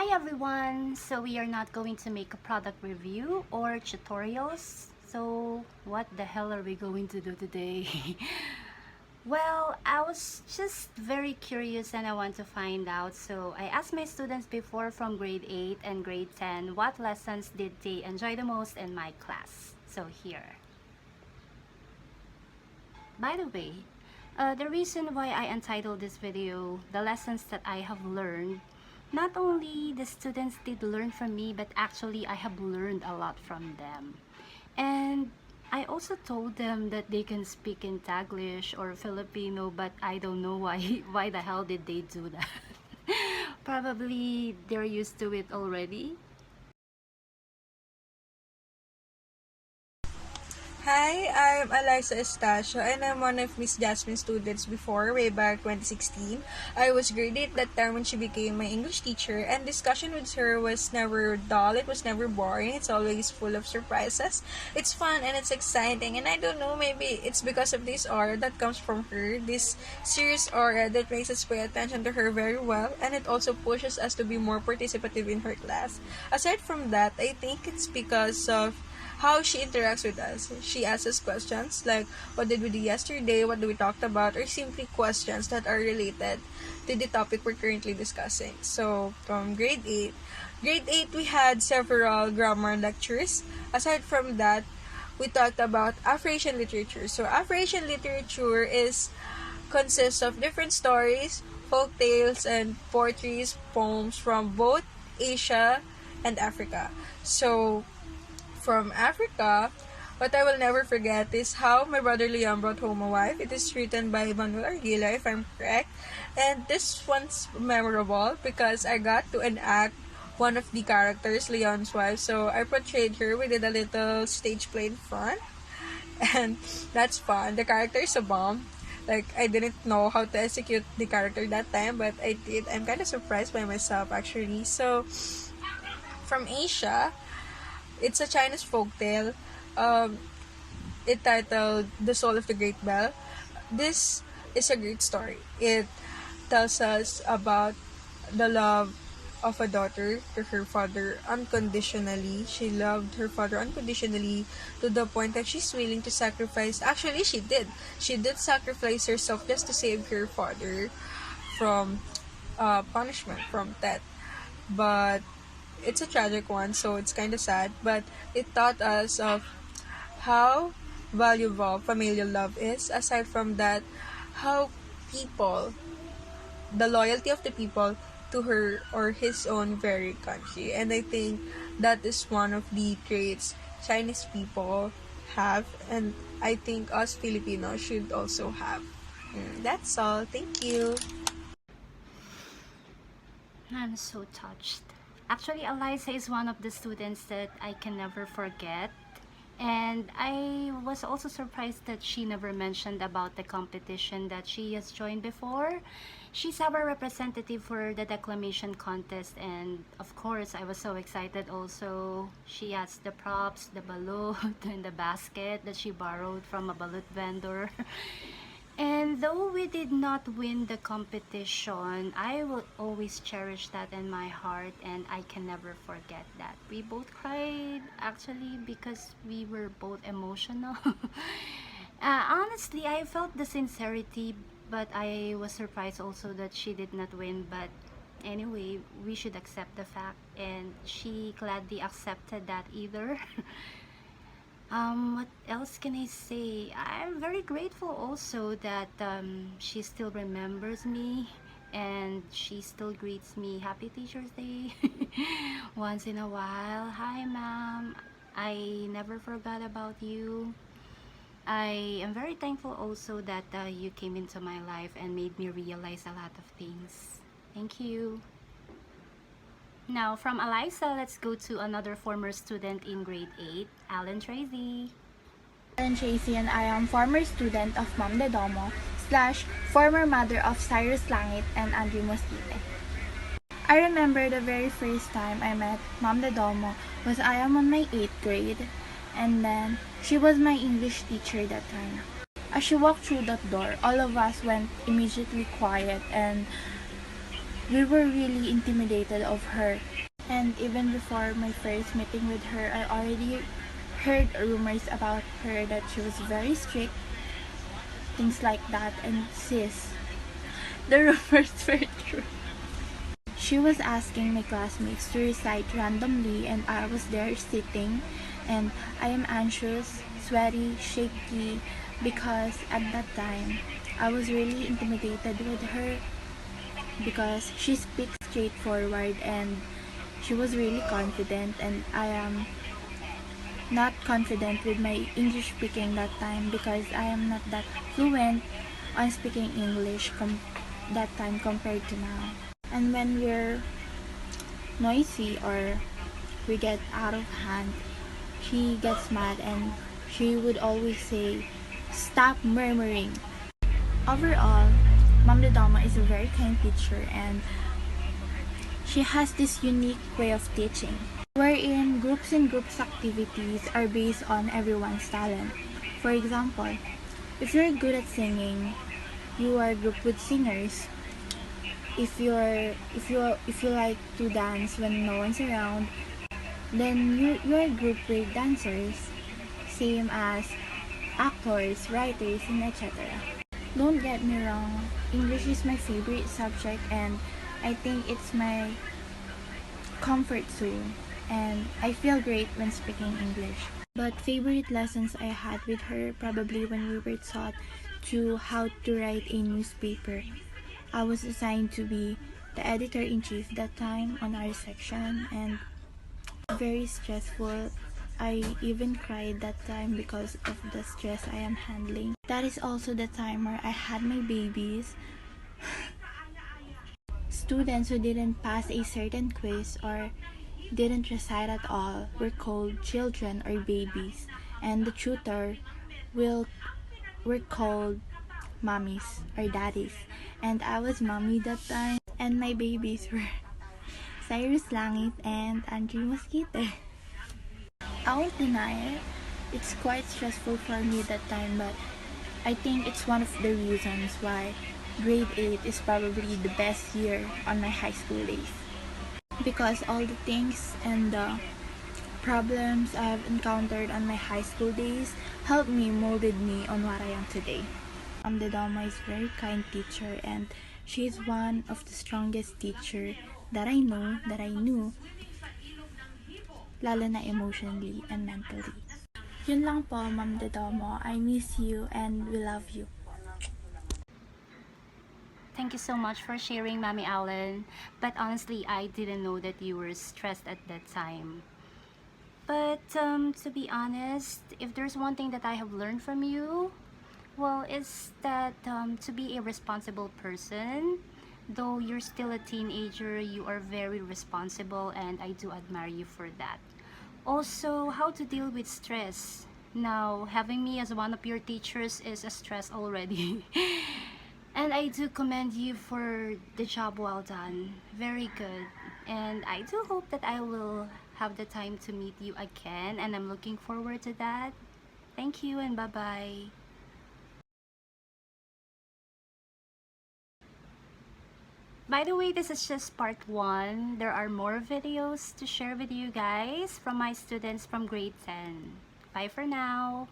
Hi everyone! So we are not going to make a product review or tutorials. So what the hell are we going to do today? Well, I was just very curious and I want to find out. So I asked my students before from grade 8 and grade 10 what lessons did they enjoy the most in my class. So here. By the way, the reason why I entitled this video, The Lessons That I Have Learned, not only the students did learn from me, but actually I have learned a lot from them. And I also told them that they can speak in Taglish or Filipino, but I don't know why, why the hell did they do that? Probably they're used to it already. Hi, I'm Eliza Estacio and I'm one of Miss Jasmine's students before, way back 2016. I was grade 8 that time when she became my English teacher, and discussion with her was never dull, it was never boring, it's always full of surprises. It's fun and it's exciting, and I don't know, maybe it's because of this aura that comes from her, this serious aura that makes us pay attention to her very well, and it also pushes us to be more participative in her class. Aside from that, I think it's because of how she interacts with us. She asks us questions like, what did we do yesterday, what do we talk about, or simply questions that are related to the topic we're currently discussing. So, from grade 8 we had several grammar lectures. Aside from that, we talked about Afro-Asian literature. So, Afro-Asian literature consists of different stories, folk tales, and poems from both Asia and Africa. So, from Africa, what I will never forget is How My Brother Leon Brought Home a Wife. It is written by Manuel Arguila, if I'm correct. And this one's memorable because I got to enact one of the characters, Leon's wife. So I portrayed her. We did a little stage play in front. And that's fun. The character is a bomb. Like, I didn't know how to execute the character that time, but I did. I'm kind of surprised by myself, actually. So, from Asia, it's a Chinese folktale. Um, it titled The Soul of the Great Bell. This is a great story. It tells us about the love of a daughter to her father unconditionally. She loved her father unconditionally to the point that she's willing to sacrifice. Actually, she did. She did sacrifice herself just to save her father from punishment, from death. But it's a tragic one, so it's kind of sad, but it taught us of how valuable familial love is. Aside from that, how people, the loyalty of the people to her or his own very country. And I think that is one of the traits Chinese people have, and I think us Filipinos should also have. That's all. Thank you. I'm so touched. Actually, Eliza is one of the students that I can never forget. And I was also surprised that she never mentioned about the competition that she has joined before. She's our representative for the declamation contest, and of course I was so excited also. She has the props, the balut, and the basket that she borrowed from a balut vendor. And though we did not win the competition, I will always cherish that in my heart, and I can never forget that. We both cried actually because we were both emotional. Honestly, I felt the sincerity, but I was surprised also that she did not win. But anyway, we should accept the fact, and she gladly accepted that either. What else can I say? I'm very grateful also that she still remembers me and she still greets me Happy Teacher's Day once in a while. Hi, ma'am. I never forgot about you. I am very thankful also that you came into my life and made me realize a lot of things. Thank you. Now, from Eliza, let's go to another former student in grade 8, Alan Tracy. I'm Tracy and I am former student of Ma'am de Domo slash former mother of Cyrus Langit and Andrew Mosquite. I remember the very first time I met Ma'am de Domo was I am on my 8th grade, and then she was my English teacher that time. As she walked through that door, all of us went immediately quiet, and We were really intimidated of her. And even before my first meeting with her, I already heard rumors about her that she was very strict, things like that. And sis, the rumors were true. She was asking my classmates to recite randomly, and I was there sitting, and I am anxious, sweaty, shaky, because at that time I was really intimidated with her because she speaks straightforward and she was really confident, and I am not confident with my English speaking that time because I am not that fluent on speaking English that time compared to now. And when we're noisy or we get out of hand, she gets mad and she would always say, "Stop murmuring." Overall, Ma'am Dodoma is a very kind teacher, and she has this unique way of teaching, wherein groups and groups activities are based on everyone's talent. For example, if you're good at singing, you are grouped with singers. If you like to dance when no one's around, then you're grouped with dancers, same as actors, writers, and etc. Don't get me wrong, English is my favorite subject, and I think it's my comfort zone, and I feel great when speaking English. But favorite lessons I had with her probably when we were taught to how to write a newspaper. I was assigned to be the editor-in-chief that time on our section, and very stressful. I even cried that time because of the stress I am handling. That is also the time where I had my babies. Students who didn't pass a certain quiz or didn't recite at all were called children or babies, and the tutor will were called mommies or daddies. And I was mommy that time, and my babies were Cyrus Langit and Andrew Mosquite. I won't deny it. It's quite stressful for me that time, but I think it's one of the reasons why grade 8 is probably the best year on my high school days. Because all the things and the problems I've encountered on my high school days helped me, molded me on what I am today. Dodoma is a very kind teacher, and she is one of the strongest teacher that I know, that I knew, lalo na emotionally and mentally. Yun lang po, Ma'am Dodoma. I miss you and we love you. Thank you so much for sharing, Mommy Allen. But honestly, I didn't know that you were stressed at that time. But to be honest, if there's one thing that I have learned from you, well, it's that to be a responsible person, though you're still a teenager, you are very responsible, and I do admire you for that. Also, how to deal with stress. Now, having me as one of your teachers is a stress already. And I do commend you for the job well done. Very good. And I do hope that I will have the time to meet you again, and I'm looking forward to that. Thank you and bye-bye. By the way, this is just part 1. There are more videos to share with you guys from my students from grade 10. Bye for now.